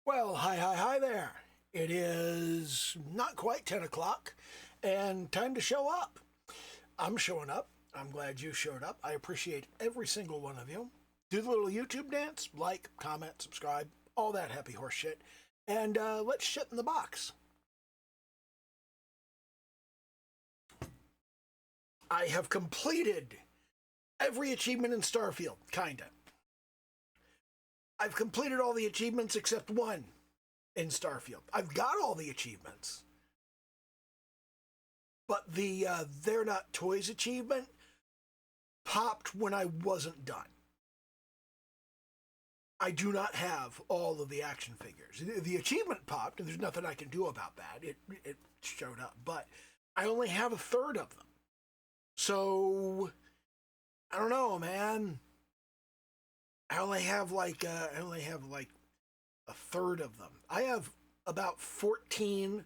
Well, hi there. It is not quite 10 o'clock and time to show up. I'm showing up. I'm glad you showed up. I appreciate every single one of you. Do the little YouTube dance, like, comment, subscribe, all that happy horse shit. And let's shit in the box. I have completed every achievement in Starfield, kinda. I've completed all the achievements except one in Starfield. I've got all the achievements. But the They're Not Toys achievement popped when I wasn't done. I do not have all of the action figures. The achievement popped, and there's nothing I can do about that. It showed up, but I only have a third of them. So I don't know, man. I only have like a third of them. I have about 14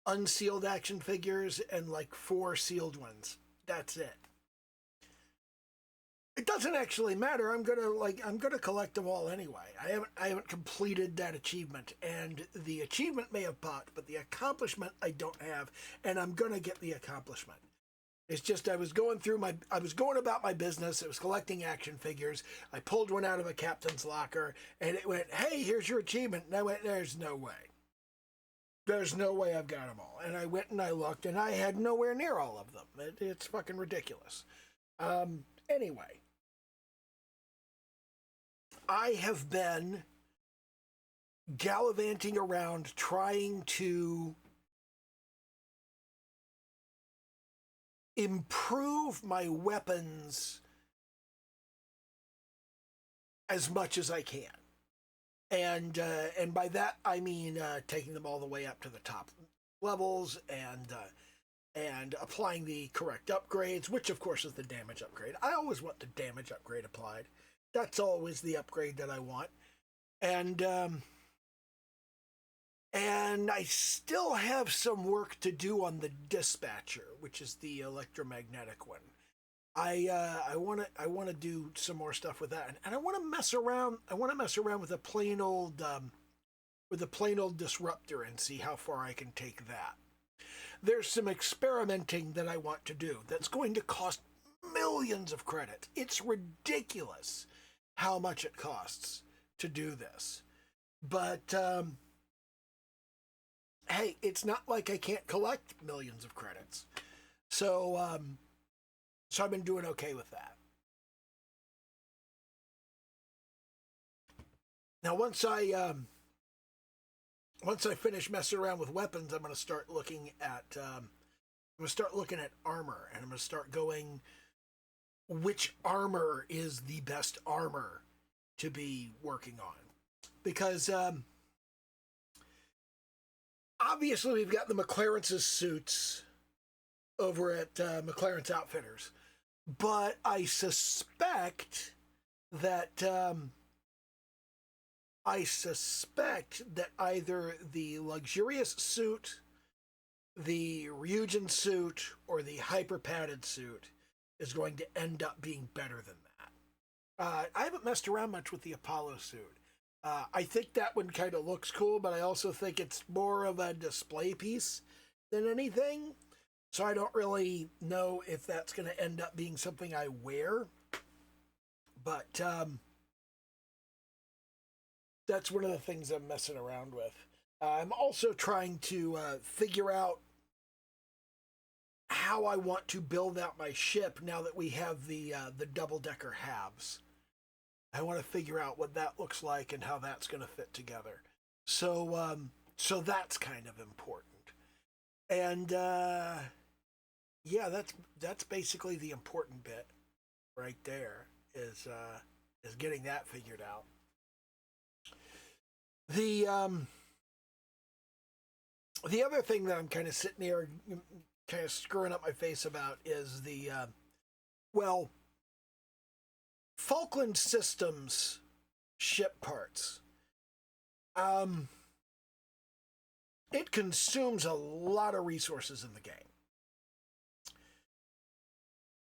unsealed action figures and like 4 sealed ones. That's it. It doesn't actually matter. I'm gonna collect them all anyway. I haven't completed that achievement, and the achievement may have popped, but the accomplishment I don't have, and I'm gonna get the accomplishment. It's just I was going about my business. I was collecting action figures. I pulled one out of a captain's locker, and it went, "Hey, here's your achievement." And I went, "There's no way. There's no way I've got them all." And I went and I looked, and I had nowhere near all of them. It's fucking ridiculous. Anyway, I have been gallivanting around trying to improve my weapons as much as I can. And by that I mean taking them all the way up to the top levels and applying the correct upgrades, which of course is the damage upgrade. I always want the damage upgrade applied. That's always the upgrade that I want. And and I still have some work to do on the dispatcher, which is the electromagnetic one. I want to do some more stuff with that, and I want to mess around. I want to mess around with a plain old disruptor and see how far I can take that. There's some experimenting that I want to do that's going to cost millions of credits. It's ridiculous how much it costs to do this. But hey, it's not like I can't collect millions of credits. So I've been doing okay with that. Now once I finish messing around with weapons, I'm going to start looking at armor, and I'm going to start going which armor is the best armor to be working on, because obviously we've got the McLaren's suits over at McLaren's Outfitters, but I suspect that either the luxurious suit, the Ryujin suit, or the hyper padded suit is going to end up being better than that. I haven't messed around much with the Apollo suit. I think that one kind of looks cool, but I also think it's more of a display piece than anything. So I don't really know if that's going to end up being something I wear. But that's one of the things I'm messing around with. I'm also trying to figure out how I want to build out my ship now that we have the double decker halves. I want to figure out what that looks like and how that's going to fit together. So that's kind of important. And yeah, that's basically the important bit right there is getting that figured out. The other thing that I'm kind of sitting here kind of screwing up my face about is the well, Falkland Systems ship parts. It consumes a lot of resources in the game.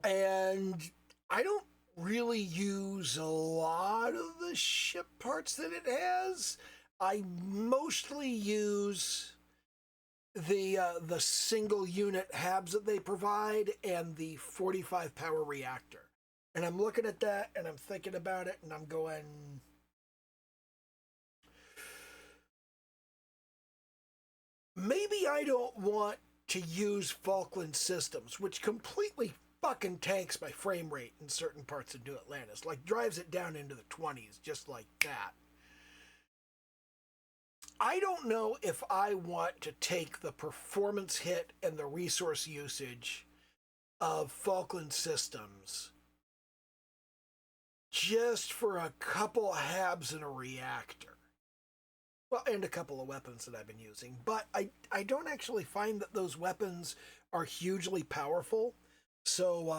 And I don't really use a lot of the ship parts that it has. I mostly use the single unit HABs that they provide and the 45 power reactor. And I'm looking at that and I'm thinking about it and I'm going, maybe I don't want to use Falkland Systems, which completely fucking tanks my frame rate in certain parts of New Atlantis, like drives it down into the 20s just like that. I don't know if I want to take the performance hit and the resource usage of Falkland Systems just for a couple of HABs and a reactor. Well, and a couple of weapons that I've been using. But I don't actually find that those weapons are hugely powerful. So,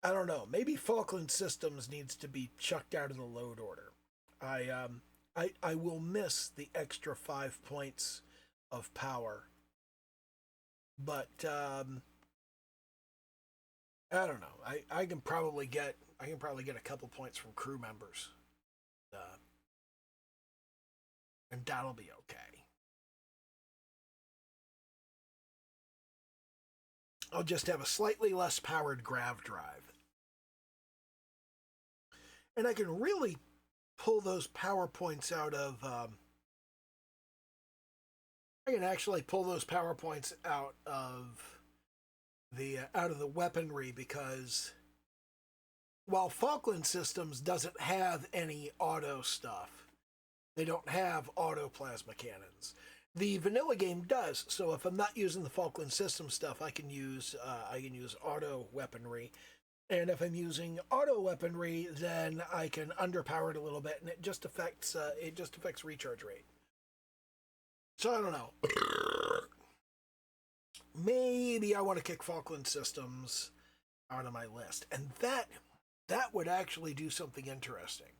I don't know. Maybe Falkland Systems needs to be chucked out of the load order. I will miss the extra 5 points of power. But, I don't know. I can probably get a couple points from crew members. And that'll be okay. I'll just have a slightly less powered grav drive. And I can really pull those power points out of... I can actually pull those power points out of the weaponry, because while Falkland Systems doesn't have any auto stuff, they don't have auto plasma cannons. The vanilla game does. So if I'm not using the Falkland System stuff, I can use auto weaponry. And if I'm using auto weaponry, then I can underpower it a little bit, and it just affects recharge rate. So I don't know. Maybe I want to kick Falkland Systems out of my list, and that would actually do something interesting.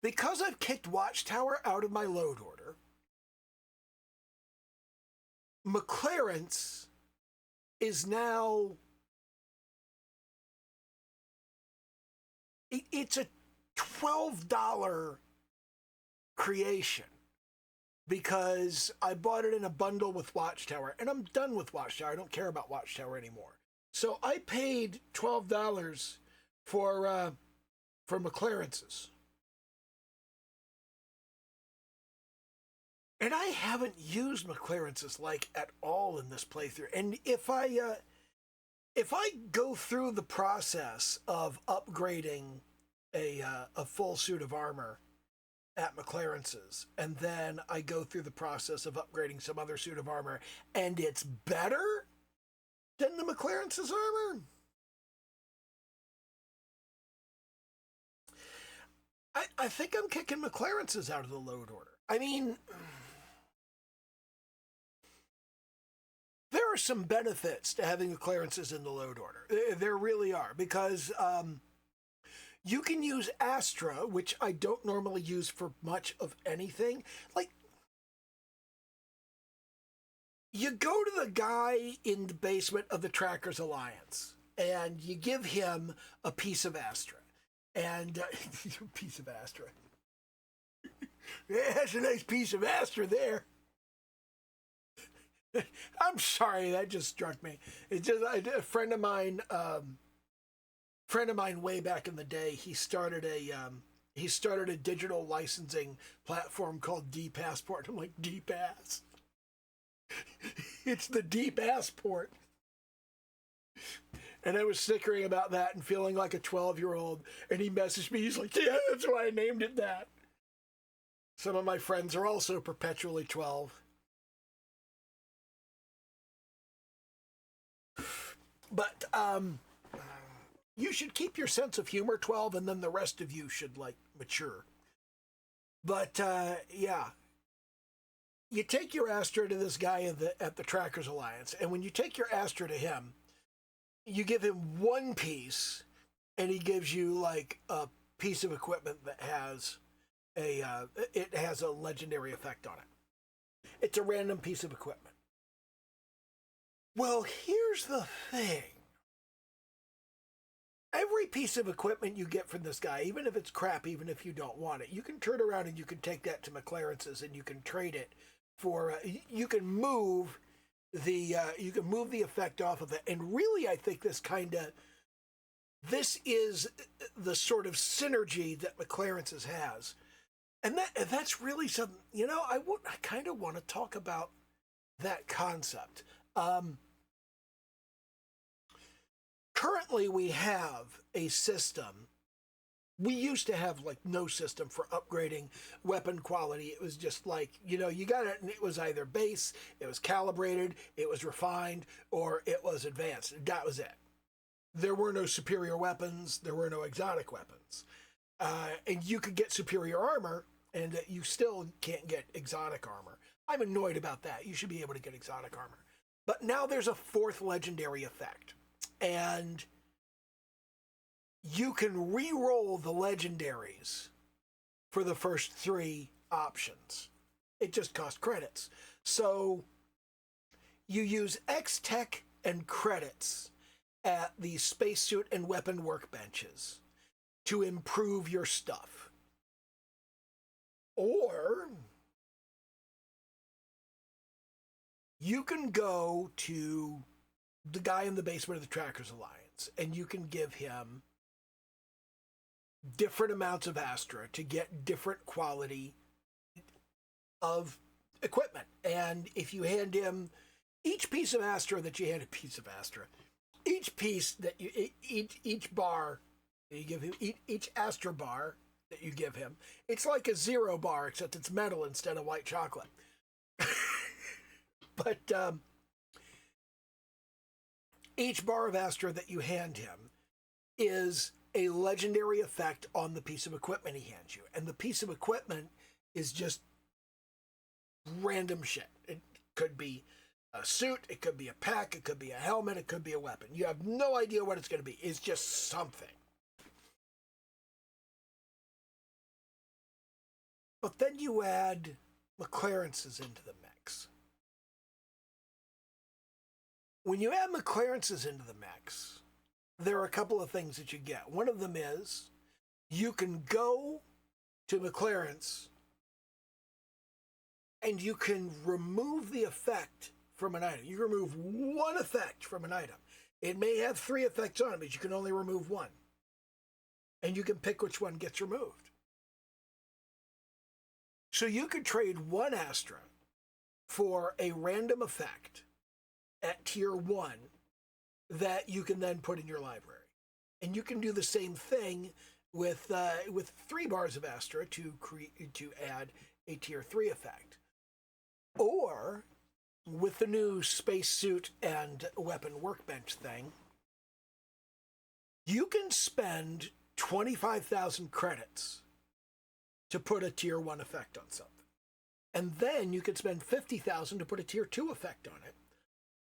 Because I've kicked Watchtower out of my load order, McLaren's is now... It's a $12 creation, because I bought it in a bundle with Watchtower, and I'm done with Watchtower. I don't care about Watchtower anymore. So I paid $12 for McLaren's. And I haven't used McLaren's like at all in this playthrough. And if I go through the process of upgrading a full suit of armor at McLaren's, and then I go through the process of upgrading some other suit of armor, and it's better than the McLaren's armor, I think I'm kicking McLaren's out of the load order. I mean, there are some benefits to having McLaren's in the load order. There really are, because you can use Astra, which I don't normally use for much of anything. Like, you go to the guy in the basement of the Trackers Alliance, and you give him a piece of Astra. And a piece of Astra. That's a nice piece of Astra there. I'm sorry, that just struck me. It's just a friend of mine way back in the day. He started a digital licensing platform called D-Passport. I'm like, D-Pass. It's the D-Passport. And I was snickering about that and feeling like a 12-year-old. And he messaged me. He's like, yeah, that's why I named it that. Some of my friends are also perpetually 12. But you should keep your sense of humor 12, and then the rest of you should, like, mature. But, yeah. You take your Astra to this guy at the Trackers Alliance, and when you take your Astra to him, you give him one piece, and he gives you, like, a piece of equipment that has it has a legendary effect on it. It's a random piece of equipment. Well, here's the thing. every piece of equipment you get from this guy, even if it's crap, even if you don't want it, you can turn around and you can take that to McLaren's and you can trade it for. You can move the effect off of it, and really, I think this is the sort of synergy that McLaren's has, and that's really something. I kind of want to talk about that concept. Currently, we have a system. We used to have like no system for upgrading weapon quality. It was just like, you got it and it was either base, it was calibrated, it was refined, or it was advanced. That was it. There were no superior weapons. There were no exotic weapons. And you could get superior armor, and you still can't get exotic armor. I'm annoyed about that. You should be able to get exotic armor. But now there's a fourth legendary effect. And you can re-roll the legendaries for the first 3 options. It just costs credits. So you use X-Tech and credits at the spacesuit and weapon workbenches to improve your stuff. Or you can go to the guy in the basement of the Trackers Alliance, and you can give him different amounts of Astra to get different quality of equipment. And if you hand him each piece of Astra that you hand a piece of Astra, each bar that you give him, each Astra bar that you give him, it's like a 0 bar, except it's metal instead of white chocolate. But each bar of Astra that you hand him is a legendary effect on the piece of equipment he hands you. And the piece of equipment is just random shit. It could be a suit, it could be a pack, it could be a helmet, it could be a weapon. You have no idea what it's going to be. It's just something. But then you add McLaren's into the mix. When you add McLaren's into the mix, there are a couple of things that you get. One of them is you can go to McLaren's and you can remove the effect from an item. You remove one effect from an item. It may have 3 effects on it, but you can only remove 1. And you can pick which one gets removed. So you could trade 1 Astra for a random effect at tier 1 that you can then put in your library. And you can do the same thing with 3 bars of Astra to add a tier 3 effect. Or with the new spacesuit and weapon workbench thing, you can spend 25,000 credits to put a tier 1 effect on something. And then you can spend 50,000 to put a tier 2 effect on it.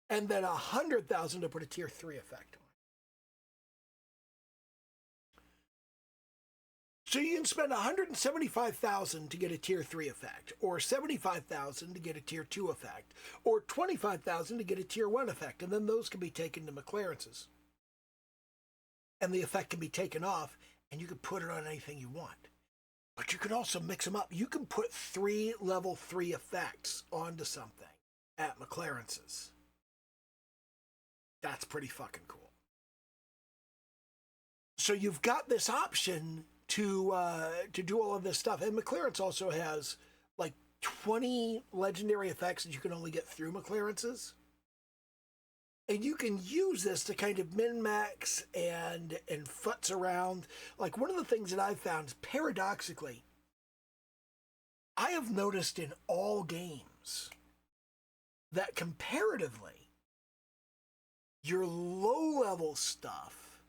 And then 100,000 to put a tier 3 effect on. So you can spend 175,000 to get a tier 3 effect, or 75,000 to get a tier 2 effect, or 25,000 to get a tier 1 effect, and then those can be taken to McLaren's. And the effect can be taken off, and you can put it on anything you want. But you can also mix them up. You can put 3 level 3 effects onto something at McLaren's. That's pretty fucking cool. So you've got this option to do all of this stuff. And McLaren's also has like 20 legendary effects that you can only get through McLaren's. And you can use this to kind of min-max and futz around. Like, one of the things that I've found is, paradoxically, I have noticed in all games that comparatively, your low-level stuff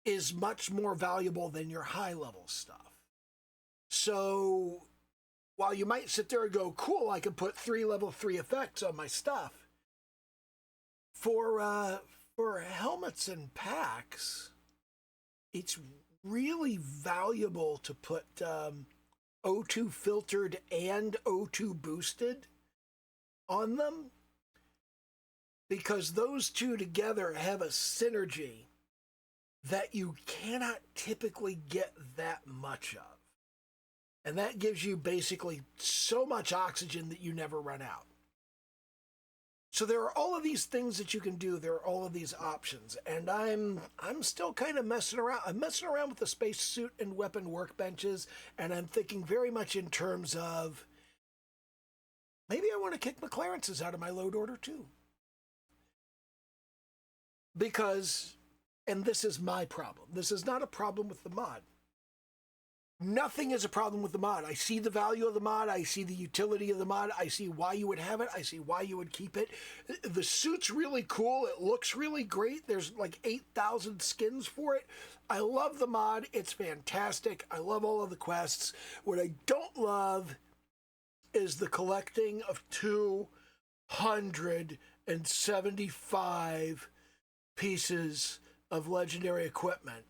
is much more valuable than your high-level stuff. So while you might sit there and go, cool, I can put 3 level 3 effects on my stuff, for helmets and packs, it's really valuable to put O2 filtered and O2 boosted on them, because those two together have a synergy that you cannot typically get that much of. And that gives you basically so much oxygen that you never run out. So there are all of these things that you can do. There are all of these options, and I'm still kind of messing around. I'm messing around with the spacesuit and weapon workbenches, and I'm thinking very much in terms of maybe I want to kick McLaren's out of my load order too, because, and this is my problem. This is not a problem with the mod. Nothing is a problem with the mod. I see the value of the mod. I see the utility of the mod. I see why you would have it. I see why you would keep it. The suit's really cool. It looks really great. There's like 8,000 skins for it. I love the mod. It's fantastic. I love all of the quests. What I don't love is the collecting of 275 pieces of legendary equipment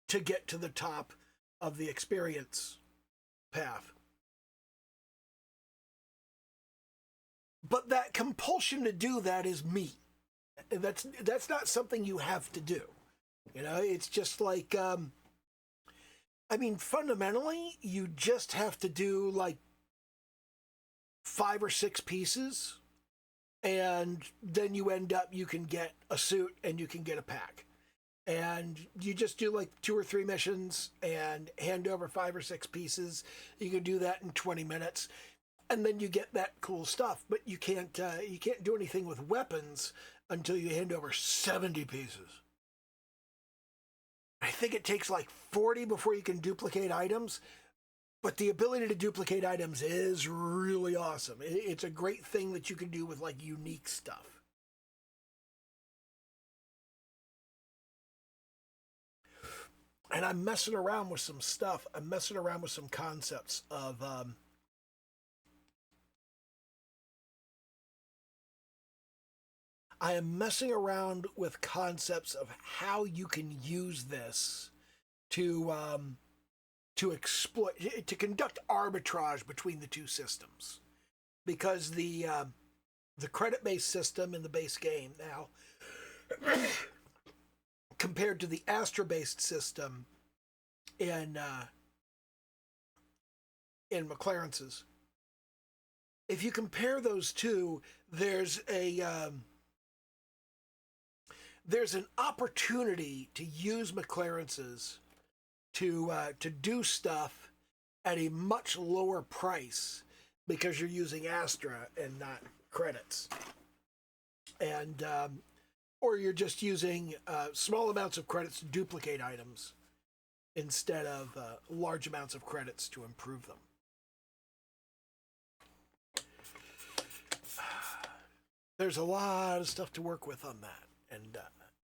to get to the top of the experience path. But that compulsion to do that is me. That's not something you have to do. You know, it's just like, I mean, fundamentally, you just have to do like 5 or 6 pieces, and then you end up, you can get a suit and you can get a pack. And you just do like 2 or 3 missions and hand over 5 or 6 pieces. You can do that in 20 minutes, and then you get that cool stuff. But you can't do anything with weapons until you hand over 70 pieces. I think it takes like 40 before you can duplicate items. But the ability to duplicate items is really awesome. It's a great thing that you can do with like unique stuff. And I'm messing around with some stuff. I'm messing around with some concepts of I am messing around with concepts of how you can use this to exploit, to conduct arbitrage between the two systems, because the credit-based system in the base game now compared to the Astra-based system in McLaren's. If you compare those two, there's an opportunity to use McLaren's to do stuff at a much lower price because you're using Astra and not credits, and or you're just using small amounts of credits to duplicate items instead of large amounts of credits to improve them. There's a lot of stuff to work with on that, and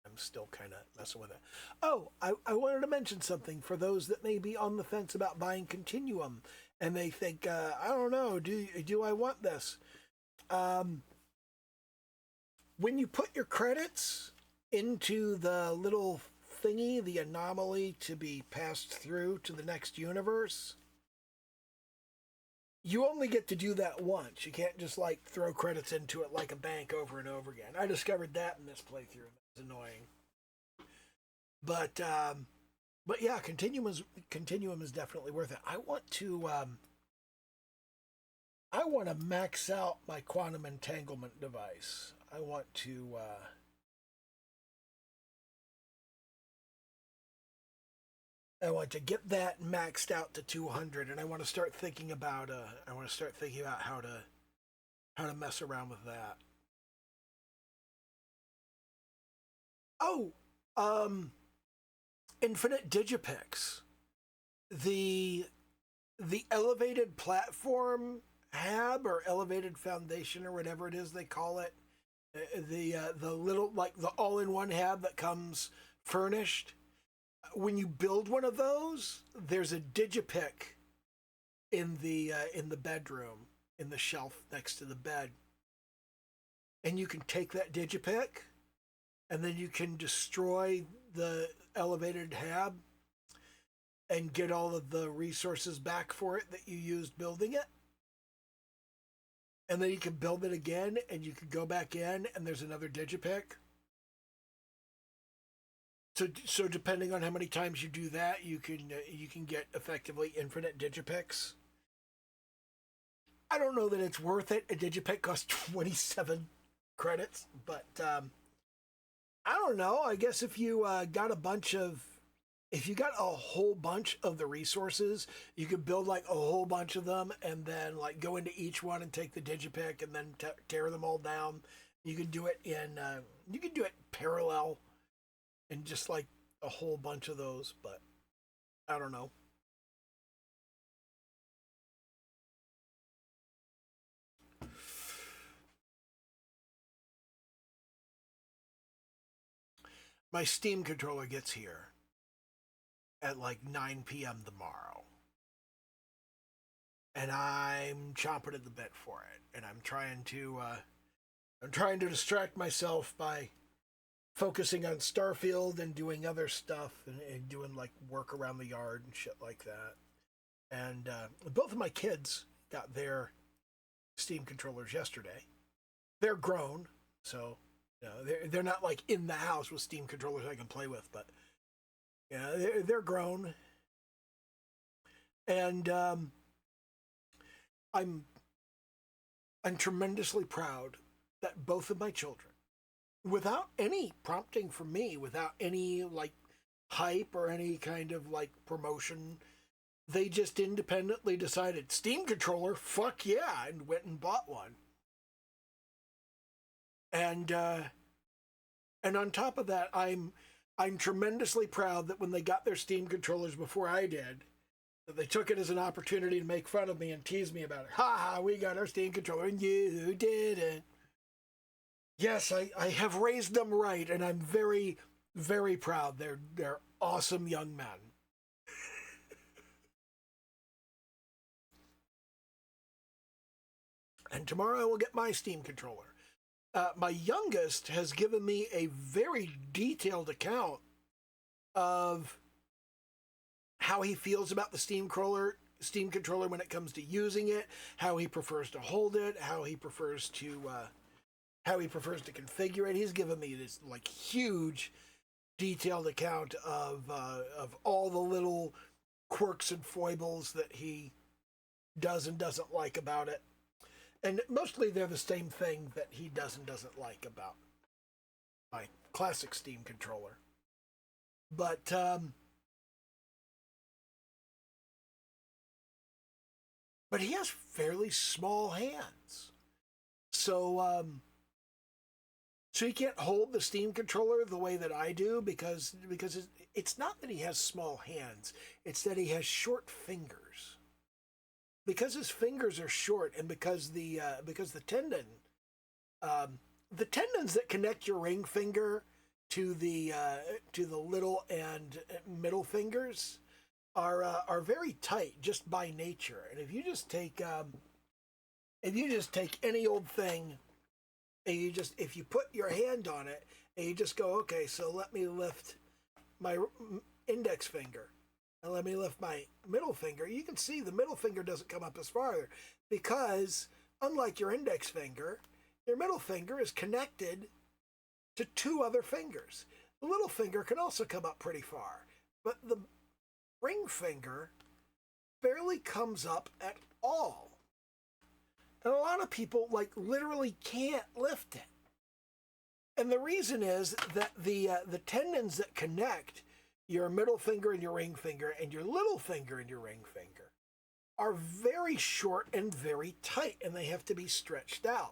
I'm still kind of messing with it. Oh, I wanted to mention something for those that may be on the fence about buying Continuum, and they think, I don't know, do I want this? When you put your credits into the little thingy, the anomaly to be passed through to the next universe, you only get to do that once. You can't just like throw credits into it like a bank over and over again. I discovered that in this playthrough. It's annoying. But yeah, Continuum is definitely worth it. I want to max out my quantum entanglement device. I want to get that maxed out to 200, and I want to start thinking about how to mess around with that. Oh, Infinite Digipix. The elevated platform hab or elevated foundation or whatever it is they call it. The little, like the all-in-one hab that comes furnished. When you build one of those, there's a Digipick in the bedroom, in the shelf next to the bed, and you can take that Digipick, and then you can destroy the elevated hab and get all of the resources back for it that you used building it. And then you can build it again, and you can go back in, and there's another Digipick. So depending on how many times you do that, you can get effectively infinite digipicks. I don't know that it's worth it. A digipick costs 27 credits, but I don't know. I guess if you got a bunch of, if you got a whole bunch of the resources, you could build like a whole bunch of them, and then like go into each one and take the digipick, and then tear them all down. You could do it in, you could do it parallel, and just like a whole bunch of those. But I don't know. My Steam controller gets here at like 9 p.m. tomorrow. And I'm chomping at the bit for it. And I'm trying to distract myself by focusing on Starfield and doing other stuff, and doing like work around the yard and shit like that. And both of my kids got their Steam controllers yesterday. They're grown, so they're not like in the house with Steam controllers I can play with, but they're grown, and I'm tremendously proud that both of my children, without any prompting from me, without any like hype or any kind of like promotion, they just independently decided Steam controller, fuck yeah, and went and bought one. And on top of that, I'm tremendously proud that when they got their Steam controllers before I did, that they took it as an opportunity to make fun of me and tease me about it. Ha ha, we got our Steam controller and you didn't. Yes, I have raised them right, and I'm very, very proud. They're awesome young men. And tomorrow I will get my Steam controller. My youngest has given me a very detailed account of how he feels about the Steam controller when it comes to using it, how he prefers to hold it, how he prefers to configure it. He's given me this like huge, detailed account of all the little quirks and foibles that he does and doesn't like about it. And mostly they're the same thing that he does and doesn't like about my classic Steam controller. But he has fairly small hands. So he can't hold the Steam controller the way that I do, because it's not that he has small hands, it's that he has short fingers. Because his fingers are short, and because the tendons that connect your ring finger to the little and middle fingers are very tight just by nature. And if you just take any old thing, and if you put your hand on it and you just go, okay, so let me lift my index finger and let me lift my middle finger, you can see the middle finger doesn't come up as far, because unlike your index finger, your middle finger is connected to two other fingers. The little finger can also come up pretty far, but the ring finger barely comes up at all. And a lot of people like literally can't lift it. And the reason is that the tendons that connect your middle finger and your ring finger and your little finger and your ring finger are very short and very tight, and they have to be stretched out.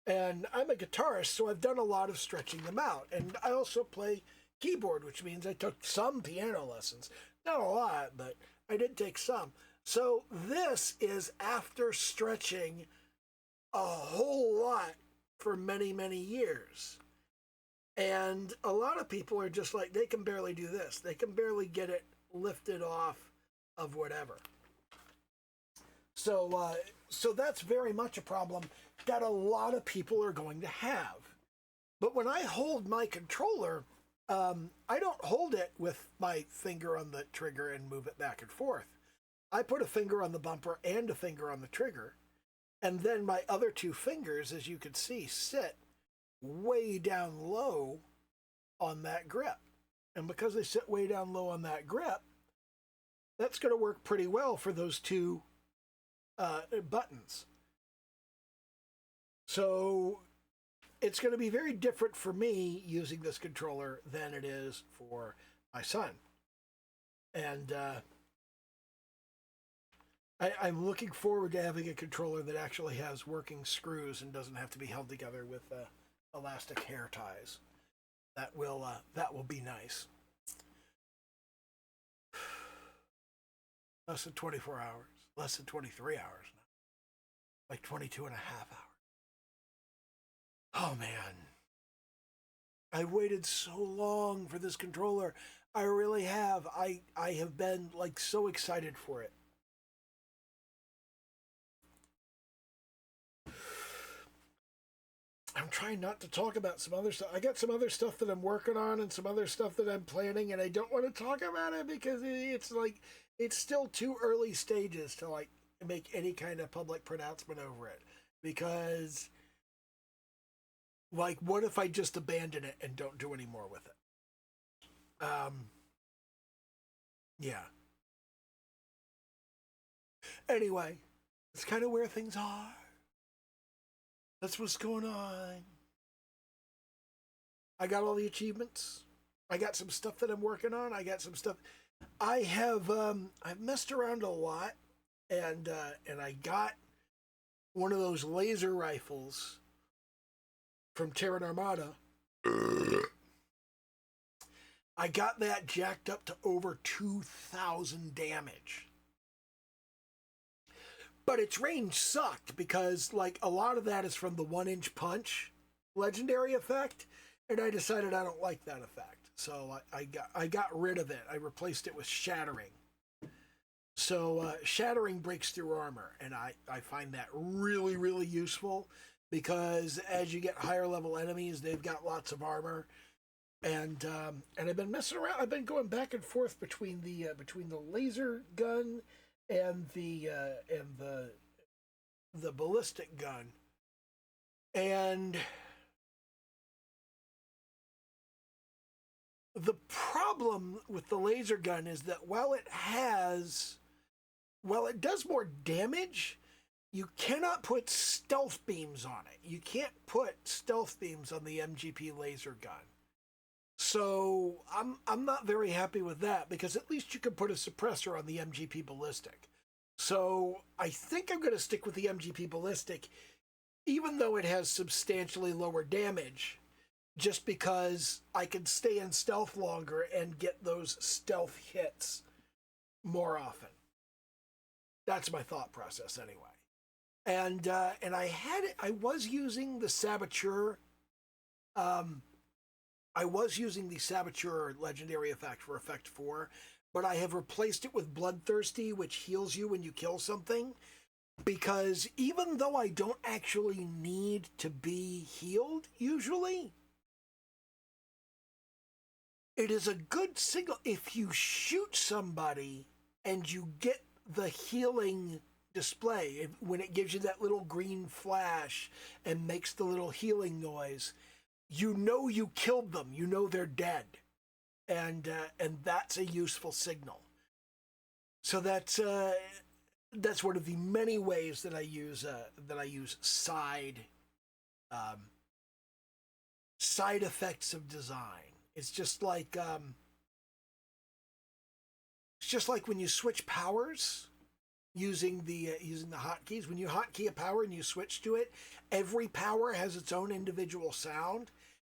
And I'm a guitarist, so I've done a lot of stretching them out. And I also play keyboard, which means I took some piano lessons. Not a lot, but I did take some. So this is after stretching a whole lot for many, many years. And a lot of people are just like, they can barely do this. They can barely get it lifted off of whatever. So that's very much a problem that a lot of people are going to have. But when I hold my controller, I don't hold it with my finger on the trigger and move it back and forth. I put a finger on the bumper and a finger on the trigger, and then my other two fingers, as you can see, sit way down low on that grip. And because they sit way down low on that grip, that's going to work pretty well for those two buttons. So it's going to be very different for me using this controller than it is for my son. And I'm looking forward to having a controller that actually has working screws and doesn't have to be held together with elastic hair ties. That will be nice. Less than 24 hours. Less than 23 hours now. Like 22 and a half hours. Oh, man. I waited so long for this controller. I really have. I have been, like, so excited for it. I'm trying not to talk about some other stuff. I got some other stuff that I'm working on and some other stuff that I'm planning, and I don't want to talk about it because it's like, it's still too early stages to, like, make any kind of public pronouncement over it. Because, like, what if I just abandon it and don't do any more with it? Yeah. Anyway, it's kind of where things are. That's what's going on. I got all the achievements. I got some stuff that I'm working on. I got some stuff. I have I've messed around a lot, and I got one of those laser rifles from Terran Armada. I got that jacked up to over 2,000 damage. But its range sucked because, like, a lot of that is from the 1-inch punch legendary effect, and I decided I don't like that effect. So I got rid of it. I replaced it with shattering. So shattering breaks through armor, and I find that really, really useful because as you get higher level enemies, they've got lots of armor. And I've been messing around. I've been going back and forth between the laser gun and the ballistic gun, and the problem with the laser gun is that while it does more damage, you cannot put stealth beams on it. You can't put stealth beams on the MGP laser gun. So I'm not very happy with that because at least you can put a suppressor on the MGP ballistic. So I think I'm going to stick with the MGP ballistic, even though it has substantially lower damage, just because I can stay in stealth longer and get those stealth hits more often. That's my thought process anyway. And I was using the Saboteur. I was using the Saboteur legendary effect for Effect 4, but I have replaced it with Bloodthirsty, which heals you when you kill something, because even though I don't actually need to be healed, usually, it is a good signal if you shoot somebody and you get the healing display, when it gives you that little green flash and makes the little healing noise. You know you killed them. You know they're dead, and that's a useful signal. So that's one of the many ways that I use side effects of design. It's just like when you switch powers using the hotkeys. When you hotkey a power and you switch to it, every power has its own individual sound.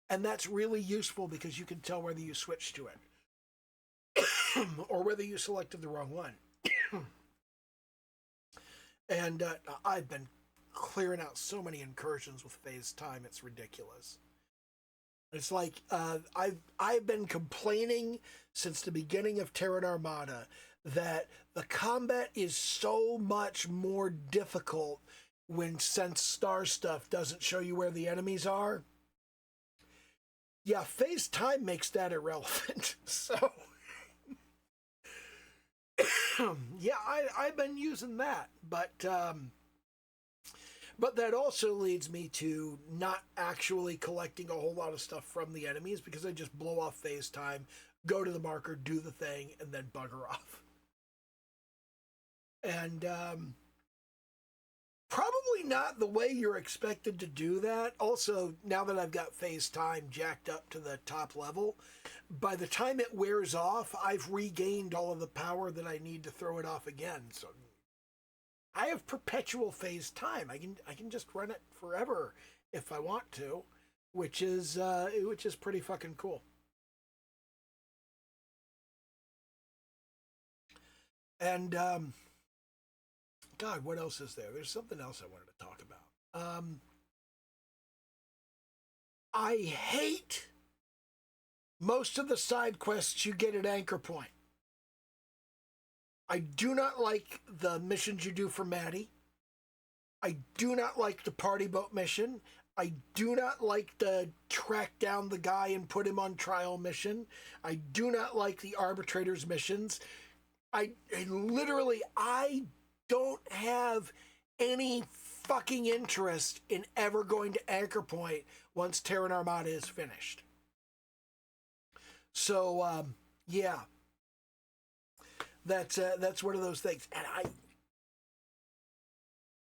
And that's really useful because you can tell whether you switched to it or whether you selected the wrong one. And I've been clearing out so many incursions with phase time, it's ridiculous. It's like I've been complaining since the beginning of Terran Armada that the combat is so much more difficult when Sense Star stuff doesn't show you where the enemies are. Yeah, phase time makes that irrelevant. So, yeah, I've been using that, but that also leads me to not actually collecting a whole lot of stuff from the enemies because I just blow off phase time, go to the marker, do the thing, and then bugger off. And probably not the way you're expected to do that. Also, now that I've got phase time jacked up to the top level, by the time it wears off, I've regained all of the power that I need to throw it off again. So I have perpetual phase time. I can just run it forever if I want to, which is pretty fucking cool. And God, what else is there? There's something else I wanted to talk about. I hate most of the side quests you get at Anchor Point. I do not like the missions you do for Maddie. I do not like the party boat mission. I do not like the track down the guy and put him on trial mission. I do not like the arbitrator's missions. I don't have any fucking interest in ever going to Anchor Point once Terran Armada is finished. So, yeah. That's one of those things. And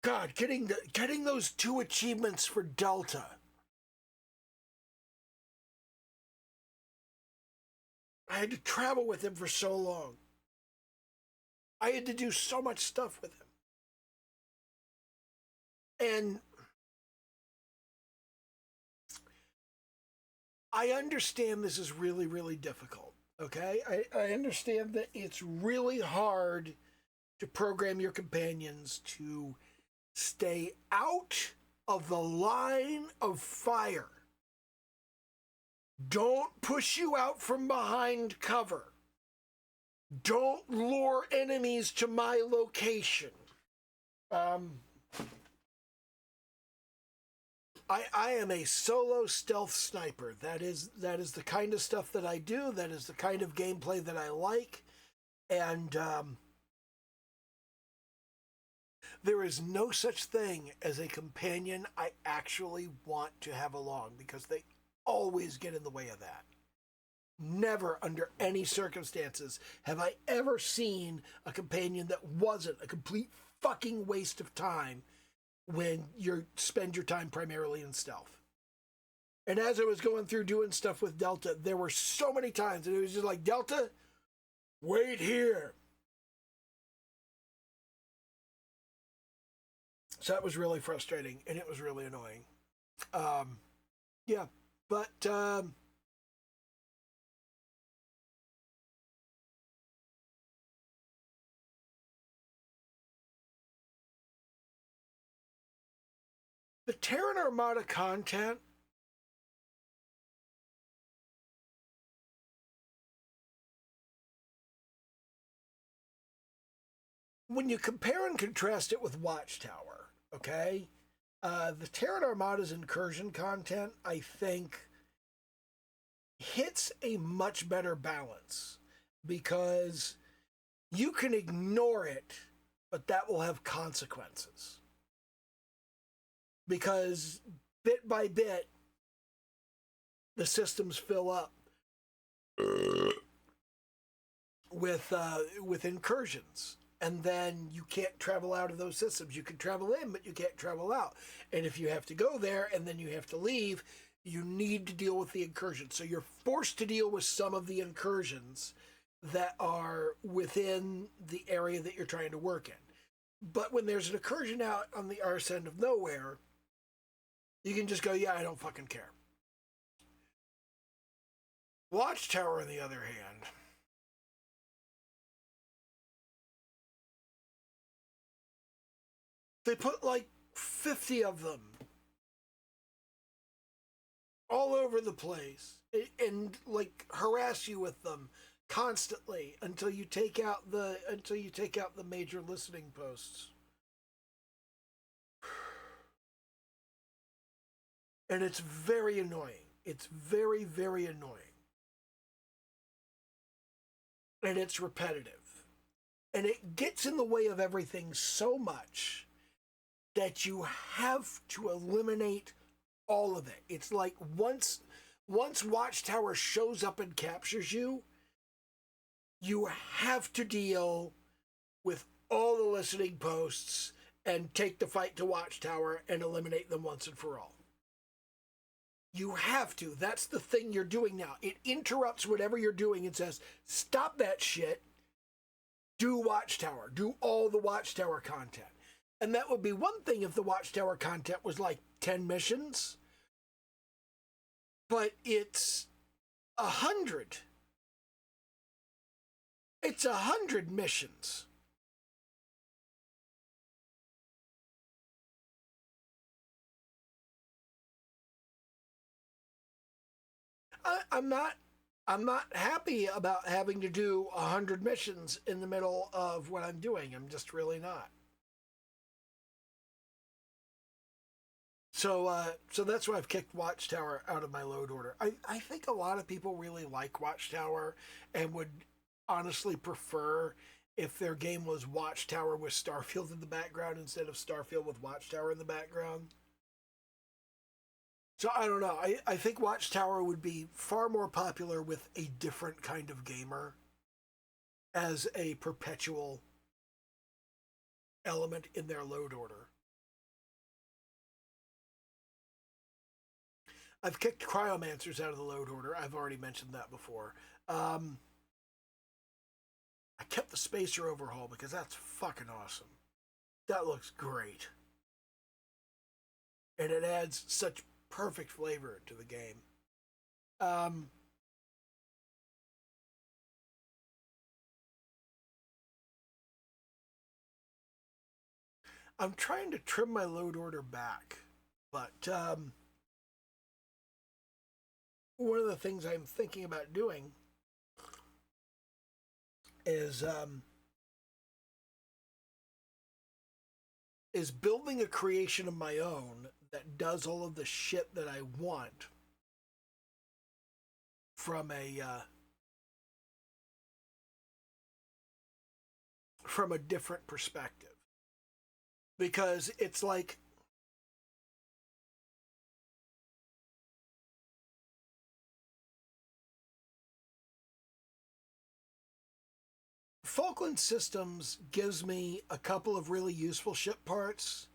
God, getting those 2 achievements for Delta. I had to travel with him for so long. I had to do so much stuff with him. And I understand this is really, really difficult, okay? I understand that it's really hard to program your companions to stay out of the line of fire. Don't push you out from behind cover. Don't lure enemies to my location. I am a solo stealth sniper. That is the kind of stuff that I do. That is the kind of gameplay that I like. And there is no such thing as a companion I actually want to have along, because they always get in the way of that. Never, under any circumstances, have I ever seen a companion that wasn't a complete fucking waste of time when you spend your time primarily in stealth. And as I was going through doing stuff with Delta, there were so many times that it was just like, Delta, wait here. So that was really frustrating, and it was really annoying. Yeah, but the Terran Armada content, when you compare and contrast it with Watchtower, okay, the Terran Armada's incursion content, I think, hits a much better balance, because you can ignore it, but that will have consequences. Because bit by bit, the systems fill up with incursions, and then you can't travel out of those systems. You can travel in, but you can't travel out. And if you have to go there and then you have to leave, you need to deal with the incursions. So you're forced to deal with some of the incursions that are within the area that you're trying to work in. But when there's an incursion out on the arse end of nowhere, you can just go, yeah, I don't fucking care. Watchtower, on the other hand, they put like 50 of them all over the place and like harass you with them constantly until you take out the major listening posts. And it's very annoying. It's very, very annoying. And it's repetitive. And it gets in the way of everything so much that you have to eliminate all of it. It's like once Watchtower shows up and captures you, you have to deal with all the listening posts and take the fight to Watchtower and eliminate them once and for all. You have to. That's the thing you're doing now. It interrupts whatever you're doing and says, stop that shit. Do Watchtower. Do all the Watchtower content. And that would be one thing if the Watchtower content was like 10 missions. But it's 100. It's 100 missions. I'm not happy about having to do 100 missions in the middle of what I'm doing. I'm just really not. So that's why I've kicked Watchtower out of my load order. I think a lot of people really like Watchtower and would honestly prefer if their game was Watchtower with Starfield in the background instead of Starfield with Watchtower in the background. So I don't know. I think Watchtower would be far more popular with a different kind of gamer as a perpetual element in their load order. I've kicked Cryomancers out of the load order. I've already mentioned that before. I kept the Spacer Overhaul because that's fucking awesome. That looks great. And it adds such perfect flavor to the game. I'm trying to trim my load order back, but one of the things I'm thinking about doing is building a creation of my own that does all of the shit that I want from a different perspective, because it's like Falkland Systems gives me a couple of really useful ship parts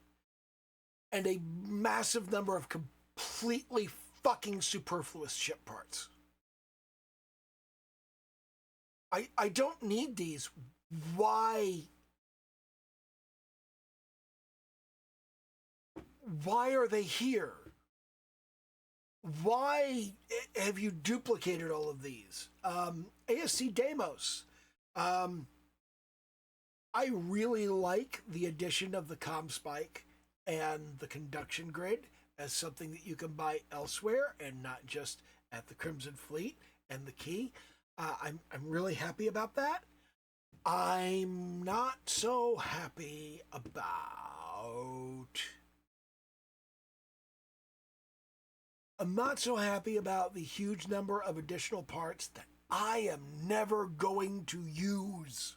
and a massive number of completely fucking superfluous ship parts. I don't need these. Why are they here? Why have you duplicated all of these? ASC Deimos. I really like the addition of the comm spike and the conduction grid as something that you can buy elsewhere and not just at the Crimson Fleet and the key. I'm really happy about that. I'm not so happy about the huge number of additional parts that I am never going to use.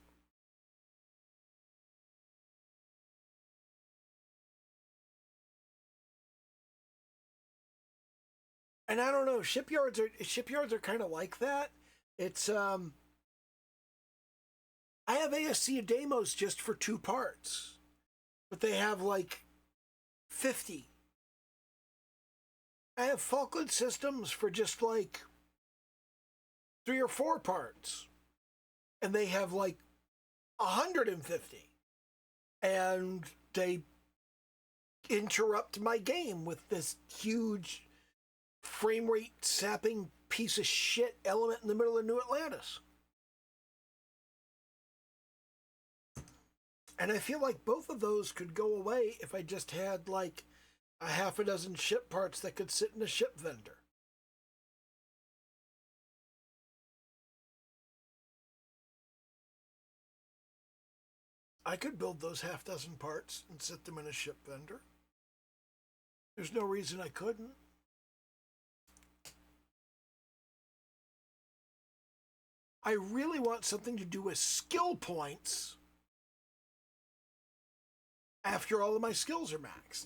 And I don't know, shipyards are kind of like that. It's I have ASC Deimos just for 2 parts, but they have like 50. I have Falkland Systems for just like 3 or 4 parts, and they have like 150, and they interrupt my game with this huge frame rate sapping piece of shit element in the middle of New Atlantis. And I feel like both of those could go away if I just had like a half a dozen ship parts that could sit in a ship vendor. I could build those half dozen parts and sit them in a ship vendor. There's no reason I couldn't. I really want something to do with skill points after all of my skills are maxed.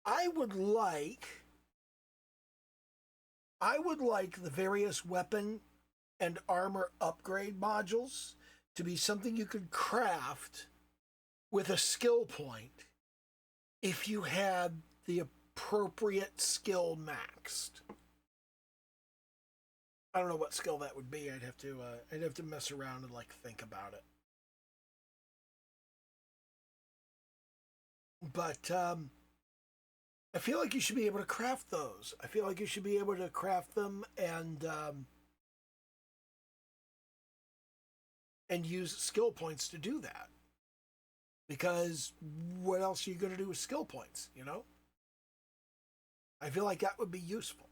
I would like the various weapon and armor upgrade modules to be something you could craft with a skill point if you had the appropriate skill maxed. I don't know what skill that would be. I'd have to mess around and like think about it. But I feel like you should be able to craft those. I feel like you should be able to craft them and use skill points to do that. Because what else are you going to do with skill points, you know? I feel like that would be useful.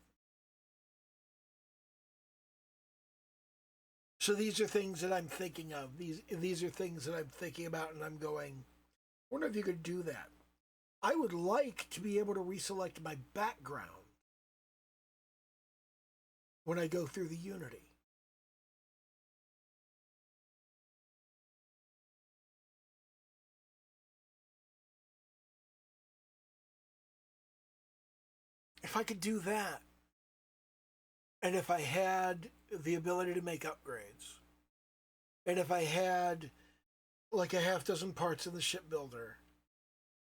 So these are things that I'm thinking of. These are things that I'm thinking about, and I'm going, I wonder if you could do that. I would like to be able to reselect my background when I go through the Unity. If I could do that, and if I had the ability to make upgrades, and if I had like a half dozen parts in the shipbuilder,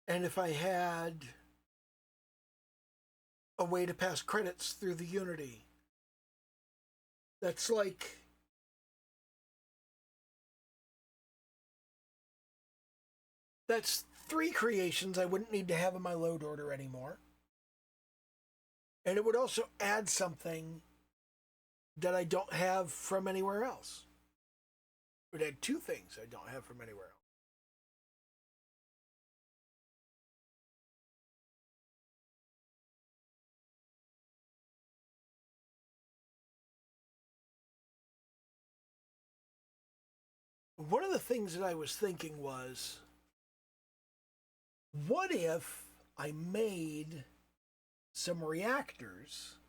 and if I had a way to pass credits through the Unity, that's like that's 3 creations I wouldn't need to have in my load order anymore. And it would also add something that I don't have from anywhere else. It would add 2 things I don't have from anywhere else. One of the things that I was thinking was, what if I made some reactors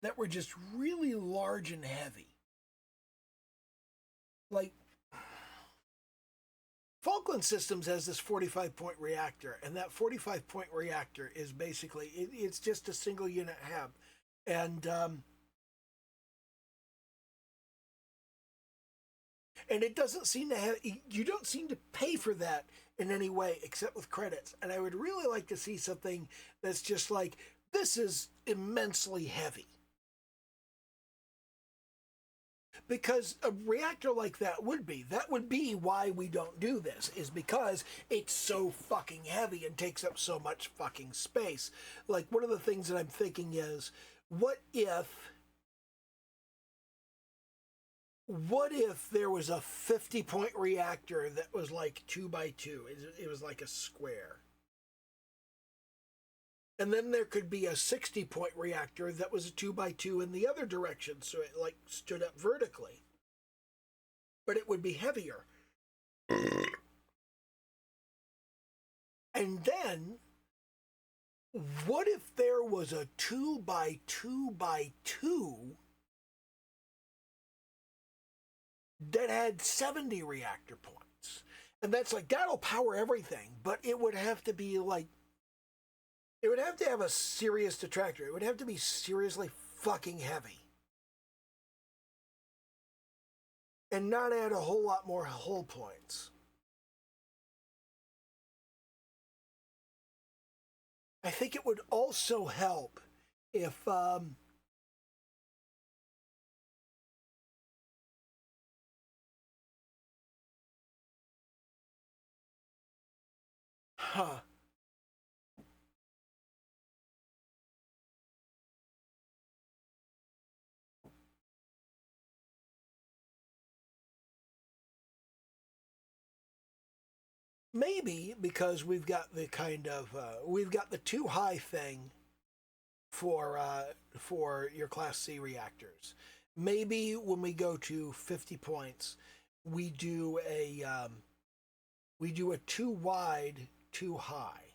that were just really large and heavy? Like, Falkland Systems has this 45-point reactor, and that 45-point reactor is basically, it's just a single unit hab. And it doesn't seem to have, you don't seem to pay for that in any way except with credits. And I would really like to see something that's just like, this is immensely heavy. Because a reactor like that would be why we don't do this, is because it's so fucking heavy and takes up so much fucking space. Like, one of the things that I'm thinking is, what if there was a 50-point reactor that was like 2x2? It was like a square. And then there could be a 60-point reactor that was a 2x2 in the other direction, so it like stood up vertically. But it would be heavier. And then, what if there was a 2x2x2 that had 70 reactor points? And that's like, that'll power everything, but it would have to be like, it would have to have a serious detractor. It would have to be seriously fucking heavy. And not add a whole lot more hull points. I think it would also help if maybe because we've got the kind of we've got the too high thing for your Class C reactors. Maybe when we go to 50 points, we do a too wide, too high.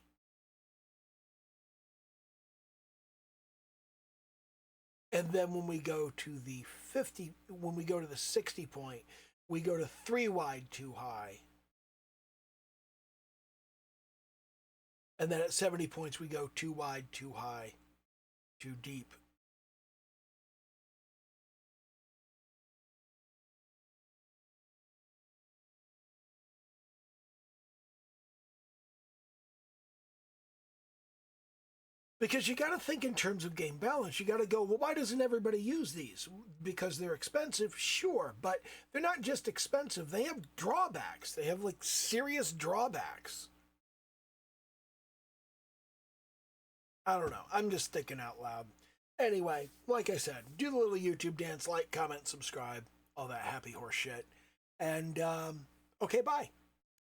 And then when we go to the 60 point, we go to 3 wide, too high. And then at 70 points, we go 2 wide, too high, too deep. Because you got to think in terms of game balance. You got to go, well, why doesn't everybody use these? Because they're expensive, sure, but they're not just expensive. They have drawbacks. They have like serious drawbacks. I don't know. I'm just thinking out loud. Anyway, like I said, do the little YouTube dance, like, comment, subscribe, all that happy horse shit. And, okay, bye.